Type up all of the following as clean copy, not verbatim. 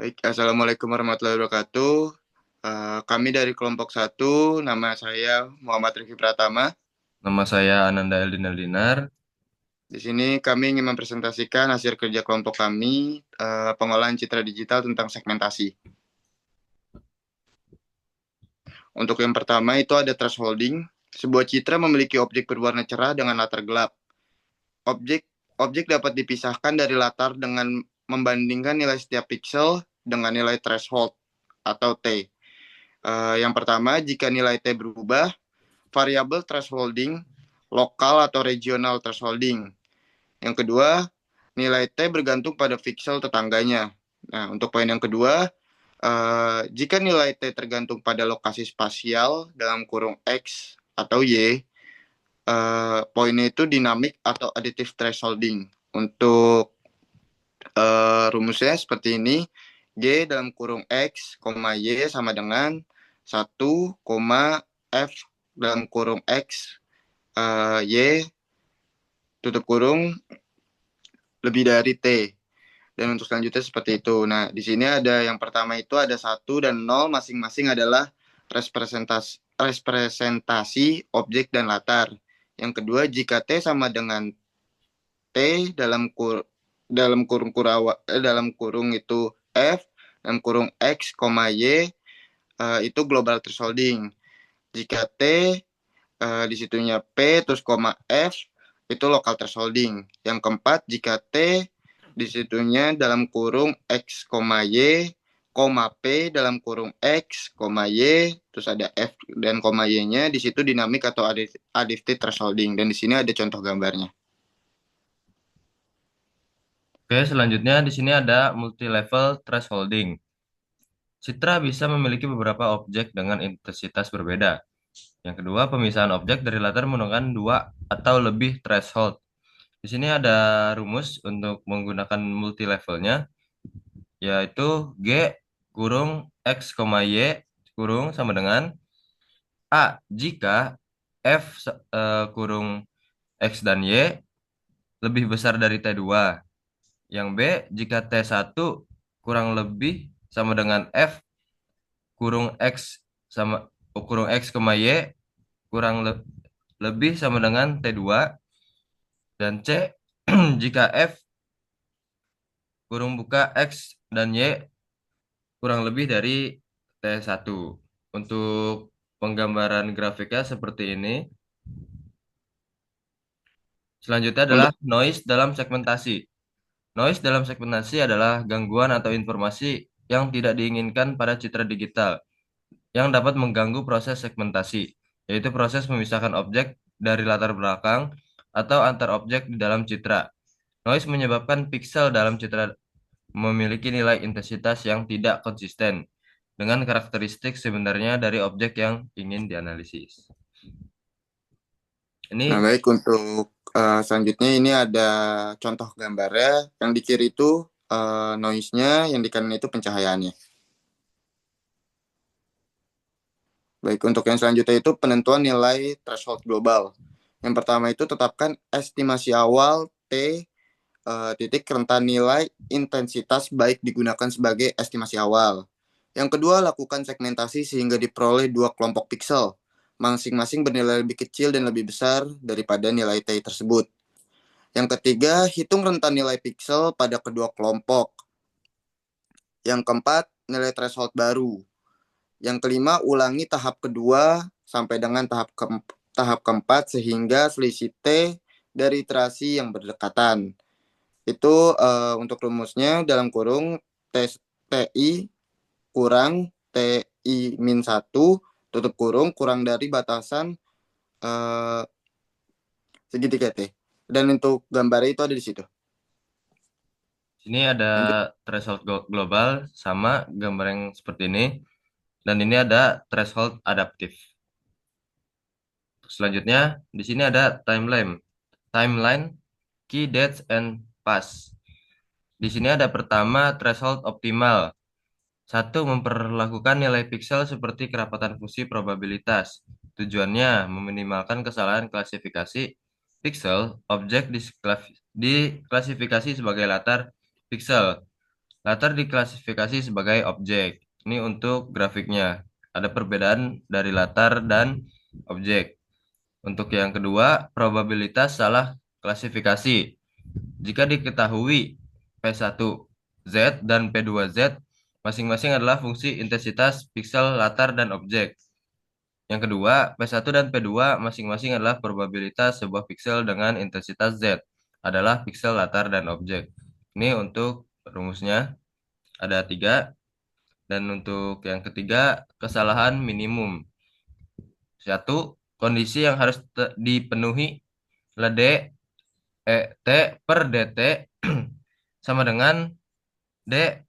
Baik, Assalamualaikum warahmatullahi wabarakatuh. Kami dari kelompok satu, nama saya Muhammad Rifki Pratama. Nama saya Ananda Eldin Eldinar. Di sini kami ingin mempresentasikan hasil kerja kelompok kami, pengolahan citra digital tentang segmentasi. Untuk yang pertama itu ada thresholding. Sebuah citra memiliki objek berwarna cerah dengan latar gelap. Objek objek dapat dipisahkan dari latar dengan membandingkan nilai setiap pixel dengan nilai threshold atau T. Yang pertama, jika nilai T berubah, variabel thresholding, lokal atau regional thresholding. Yang kedua, nilai T bergantung pada pixel tetangganya. Nah, untuk poin yang kedua, jika nilai T tergantung pada lokasi spasial dalam kurung X atau Y, poinnya itu dinamik atau additive thresholding. Untuk rumusnya seperti ini, G dalam kurung X, Y sama dengan 1, F dalam kurung X, Y tutup kurung lebih dari T. Dan untuk selanjutnya seperti itu. Nah, di sini ada yang pertama itu ada 1 dan 0 masing-masing adalah representasi objek dan latar. Yang kedua, jika T sama dengan T dalam kurung dalam kurung itu F, dalam kurung X, Y, itu global thresholding. Jika T di situnya P terus koma F itu local thresholding. Yang keempat, jika T di situnya dalam kurung X, Y, P dalam kurung X, Y, terus ada F dan Y-nya, di situ dinamik atau additive thresholding. Dan di sini ada contoh gambarnya. Oke, selanjutnya di sini ada multi-level thresholding. Citra bisa memiliki beberapa objek dengan intensitas berbeda. Yang kedua, pemisahan objek dari latar menggunakan dua atau lebih threshold. Di sini ada rumus untuk menggunakan multi-levelnya, yaitu G kurung X, Y kurung sama dengan A jika kurung X dan Y lebih besar dari T2. Yang B, jika T1 kurang lebih sama dengan F kurung X sama kurung X, Y kurang lebih sama dengan T2. Dan C, jika F kurung buka X dan Y kurang lebih dari T1. Untuk penggambaran grafiknya seperti ini. Selanjutnya adalah Untuk noise dalam segmentasi. Noise dalam segmentasi adalah gangguan atau informasi yang tidak diinginkan pada citra digital yang dapat mengganggu proses segmentasi, yaitu proses memisahkan objek dari latar belakang atau antar objek di dalam citra. Noise menyebabkan piksel dalam citra memiliki nilai intensitas yang tidak konsisten dengan karakteristik sebenarnya dari objek yang ingin dianalisis. Nah, Ini baik untuk selanjutnya ini ada contoh gambarnya. Yang di kiri itu noise-nya, yang di kanan itu pencahayaannya. Baik, untuk yang selanjutnya itu penentuan nilai threshold global. Yang pertama itu tetapkan estimasi awal T titik rentan nilai intensitas baik digunakan sebagai estimasi awal. Yang kedua, lakukan segmentasi sehingga diperoleh dua kelompok piksel, masing-masing bernilai lebih kecil dan lebih besar daripada nilai T tersebut. Yang ketiga, hitung rentan nilai piksel pada kedua kelompok. Yang keempat, nilai threshold baru. Yang kelima, ulangi tahap kedua sampai dengan tahap keempat sehingga selisih T dari iterasi yang berdekatan. Itu untuk rumusnya dalam kurung TI kurang TI min 1 tutup kurung kurang dari batasan eh, segitiga T. Dan untuk gambarnya itu ada di situ. Sini ada Lanjut. threshold global sama gambar yang seperti ini. Dan ini ada threshold adaptif. Selanjutnya, di sini ada timeline. Timeline, key dates, and pass. Di sini ada pertama threshold optimal. Satu, memperlakukan nilai piksel seperti kerapatan fungsi probabilitas. Tujuannya meminimalkan kesalahan klasifikasi piksel objek diklasifikasi sebagai latar piksel. Latar diklasifikasi sebagai objek. Ini untuk grafiknya. Ada perbedaan dari latar dan objek. Untuk yang kedua, probabilitas salah klasifikasi. Jika diketahui P1 Z dan P2 Z masing-masing adalah fungsi intensitas piksel latar dan objek. Yang kedua, P1 dan P2 masing-masing adalah probabilitas sebuah piksel dengan intensitas Z adalah piksel latar dan objek. Ini untuk rumusnya ada tiga. Dan untuk yang ketiga, kesalahan minimum. Satu, kondisi yang harus dipenuhi oleh T per dt sama dengan D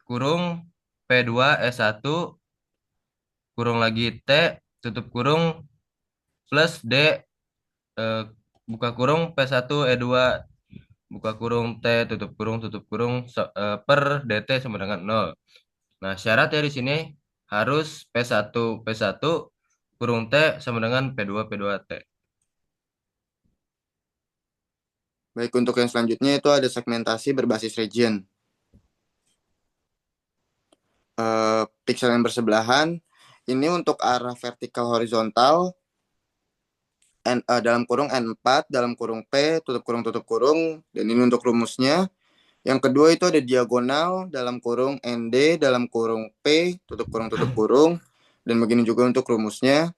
kurung P2 S1 kurung lagi T tutup kurung plus D eh, buka kurung P1 E2 buka kurung T tutup kurung per dt sama dengan 0. Nah, syaratnya di sini harus P1 kurung T sama dengan P2 T. Baik, untuk yang selanjutnya itu ada segmentasi berbasis region. Pixel yang bersebelahan, ini untuk arah vertikal horizontal, dalam kurung N4, dalam kurung P, tutup kurung, dan ini untuk rumusnya. Yang kedua itu ada diagonal, dalam kurung ND, dalam kurung P, tutup kurung, dan begini juga untuk rumusnya.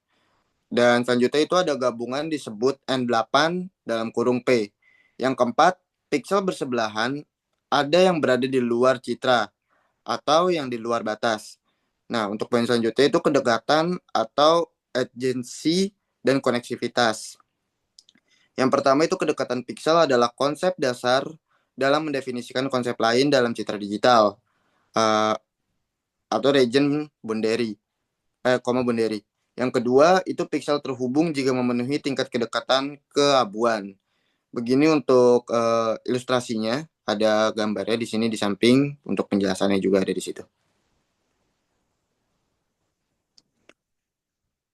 Dan selanjutnya itu ada gabungan disebut N8 dalam kurung P. Yang keempat, piksel bersebelahan ada yang berada di luar citra atau yang di luar batas. Nah, untuk poin selanjutnya itu kedekatan atau adjacency dan koneksivitas. Yang pertama itu kedekatan piksel adalah konsep dasar dalam mendefinisikan konsep lain dalam citra digital uh, atau region boundary, boundary. Yang kedua itu piksel terhubung jika memenuhi tingkat kedekatan keabuan. Begini untuk ilustrasinya, ada gambarnya di sini di samping, untuk penjelasannya juga ada di situ.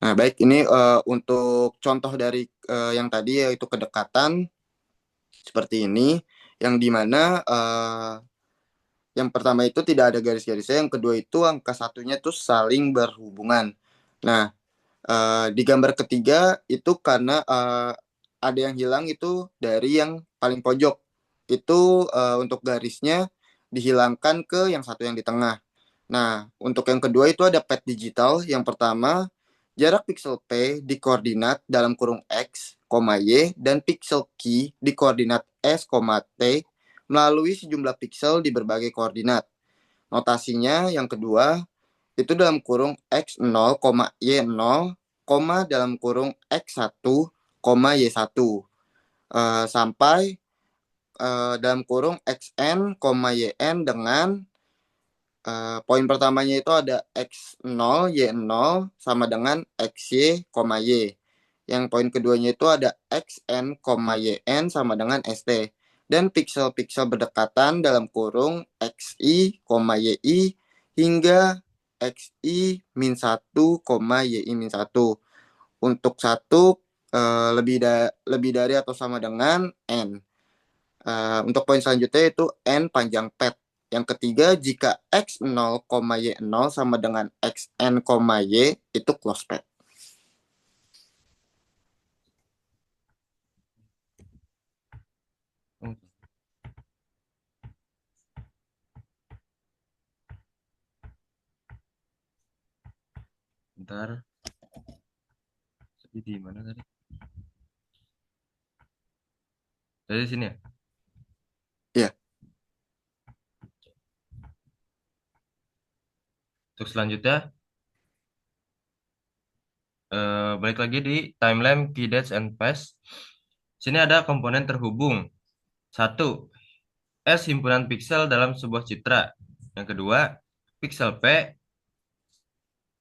Nah, baik, ini untuk contoh dari yang tadi yaitu kedekatan seperti ini, yang dimana yang pertama itu tidak ada garis-garisnya, yang kedua itu angka satunya itu saling berhubungan. Nah, di gambar ketiga itu karena ada yang hilang itu dari yang paling pojok. Itu untuk garisnya dihilangkan ke yang satu yang di tengah. Nah, untuk yang kedua itu ada pad digital. Yang pertama, jarak pixel P di koordinat dalam kurung X, Y, dan pixel Q di koordinat S, T melalui sejumlah pixel di berbagai koordinat. Notasinya yang kedua, itu dalam kurung X0, Y0, dalam kurung X1, Y1. Sampai dalam kurung XN, YN dengan poin pertamanya itu ada X0, Y0 sama dengan XY, Y. Yang poin keduanya itu ada XN, YN sama dengan ST. Dan piksel-piksel berdekatan dalam kurung XI, YI hingga XI-1, YI-1. Untuk satu lebih dari atau sama dengan N. Untuk poin selanjutnya itu N panjang pet. Yang ketiga, jika X0, Y0 sama dengan XN, Y itu close pet. Bentar, tadi di mana tadi? Dari sini ya? Ya, Untuk selanjutnya, balik lagi di timeline key dates and path. Sini ada komponen terhubung. Satu, S himpunan piksel dalam sebuah citra. Yang kedua, piksel P,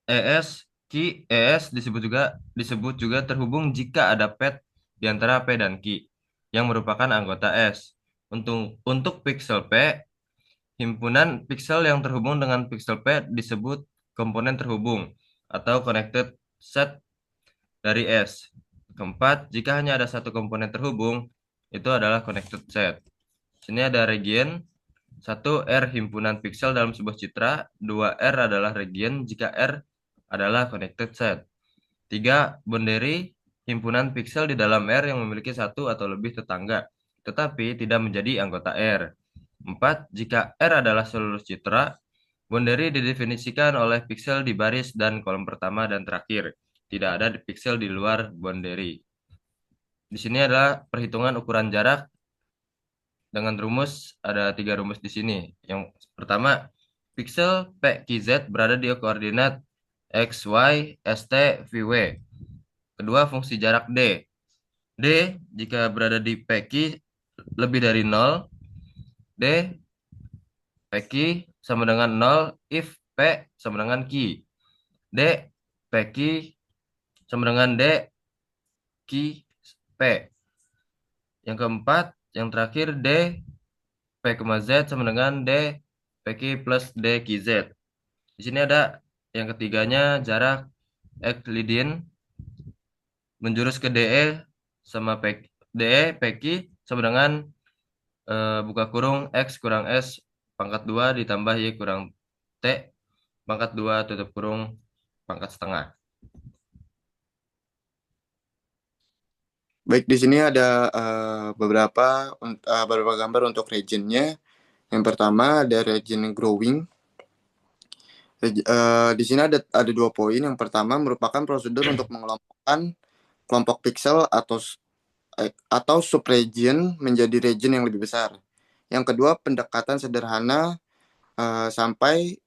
ES, Q, ES disebut juga terhubung jika ada pad di antara P dan Q yang merupakan anggota S. Untuk piksel P, himpunan piksel yang terhubung dengan piksel P disebut komponen terhubung atau connected set dari S. Keempat, jika hanya ada satu komponen terhubung, itu adalah connected set. Sini ada region. 1 R himpunan piksel dalam sebuah citra, 2 R adalah region jika R adalah connected set. 3 boundary himpunan piksel di dalam R yang memiliki satu atau lebih tetangga, tetapi tidak menjadi anggota R. 4 jika R adalah seluruh citra, boundary didefinisikan oleh piksel di baris dan kolom pertama dan terakhir. Tidak ada piksel di luar boundary. Di sini adalah perhitungan ukuran jarak dengan rumus, ada 3 rumus di sini. Yang pertama, piksel PQZ berada di koordinat X, Y, ST, VW. Kedua, fungsi jarak D. D jika berada di PQ lebih dari 0, D PQ sama dengan 0 if P sama dengan Q. D PQ sama dengan D Q P. Yang keempat, yang terakhir D P, Z sama dengan D PQ plus D QZ. Di sini ada yang ketiganya jarak Euclidean menjurus ke DE sama DE PQ sama dengan buka kurung X kurang S pangkat 2 ditambah Y kurang T pangkat 2 tutup kurung pangkat setengah. Baik, di sini ada beberapa gambar untuk regionnya. Yang pertama ada region growing. Di sini ada 2 poin. Yang pertama merupakan prosedur untuk mengelompokkan kelompok piksel atau subregion menjadi region yang lebih besar. Yang kedua, pendekatan sederhana sampai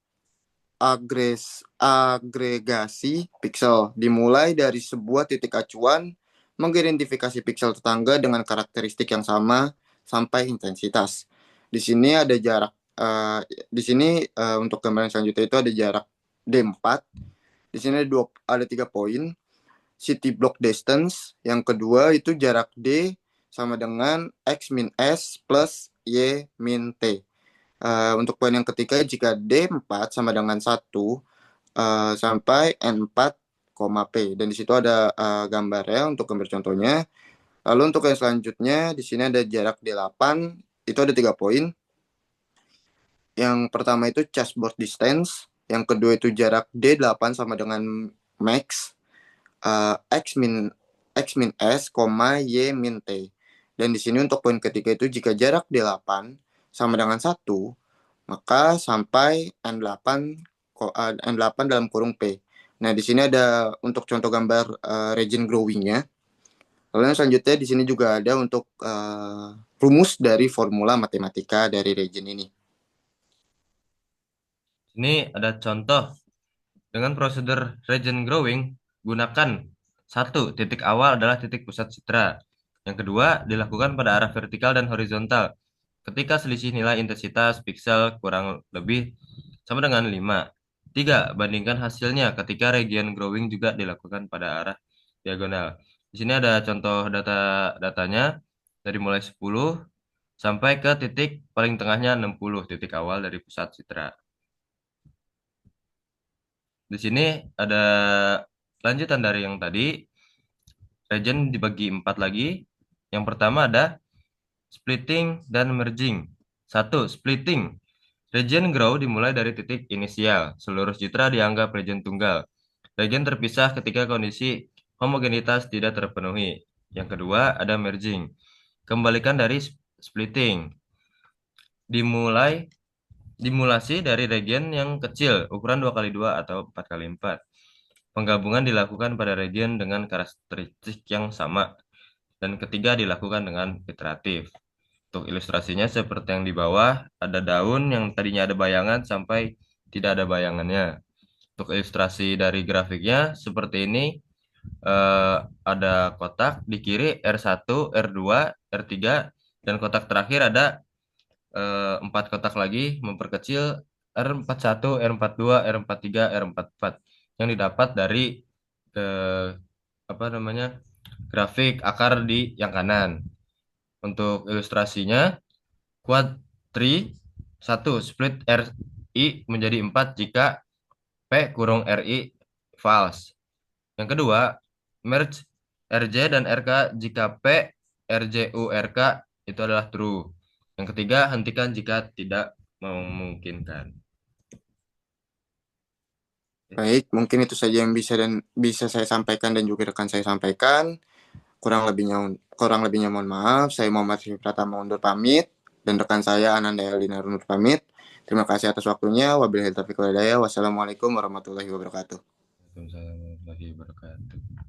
agregasi piksel dimulai dari sebuah titik acuan mengidentifikasi piksel tetangga dengan karakteristik yang sama sampai intensitas. Di sini ada jarak di sini untuk gambaran selanjutnya itu ada jarak D4. Di sini ada 3 poin. City block distance. Yang kedua itu jarak D sama dengan X min S plus Y min T. Untuk poin yang ketiga, jika D4 sama dengan 1 sampai N4, P. Dan di situ ada gambarnya untuk gambar contohnya. Lalu untuk yang selanjutnya, di sini ada jarak D8, itu ada 3 poin. Yang pertama itu chessboard distance. Yang kedua itu jarak D8 sama dengan max X min S, Y min T. Dan di sini untuk poin ketiga itu jika jarak D8 sama dengan 1, maka sampai N8 dalam kurung P. Nah, di sini ada untuk contoh gambar region growing-nya. Lalu yang selanjutnya di sini juga ada untuk rumus dari formula matematika dari region ini. Ini ada contoh dengan prosedur region growing, gunakan 1 titik awal adalah titik pusat citra. Yang kedua, dilakukan pada arah vertikal dan horizontal. Ketika selisih nilai intensitas piksel kurang lebih sama dengan 5. 3. Bandingkan hasilnya ketika region growing juga dilakukan pada arah diagonal. Di sini ada contoh datanya dari mulai 10 sampai ke titik paling tengahnya 60, titik awal dari pusat citra. Di sini ada lanjutan dari yang tadi. Region dibagi 4 lagi. Yang pertama ada splitting dan merging. 1. Splitting. Region grow dimulai dari titik inisial. Seluruh citra dianggap region tunggal. Region terpisah ketika kondisi homogenitas tidak terpenuhi. Yang kedua ada merging. Kembalikan dari splitting. Dimulasi dari region yang kecil, ukuran 2x2 atau 4x4. Penggabungan dilakukan pada region dengan karakteristik yang sama. Dan ketiga dilakukan dengan iteratif. Untuk ilustrasinya seperti yang di bawah, ada daun yang tadinya ada bayangan sampai tidak ada bayangannya. Untuk ilustrasi dari grafiknya seperti ini, ada kotak di kiri R1, R2, R3, dan kotak terakhir ada 4 kotak lagi memperkecil R41, R42, R43, R44 yang didapat dari apa namanya grafik akar di yang kanan. Untuk ilustrasinya, quad tree 1 split RI menjadi 4 jika P kurung RI false. Yang kedua, merge RJ dan RK jika P RJU RK itu adalah true. Yang ketiga, hentikan jika tidak memungkinkan. Baik, mungkin itu saja yang bisa saya sampaikan dan juga rekan saya sampaikan. Kurang lebihnya mohon maaf. Saya Muhammad Syarif Pratama undur pamit dan rekan saya Ananda Elina undur pamit. Terima kasih atas waktunya. Wabillahi taufiq wal hidayah. Wassalamualaikum warahmatullahi wabarakatuh. Waalaikumsalam warahmatullahi wabarakatuh.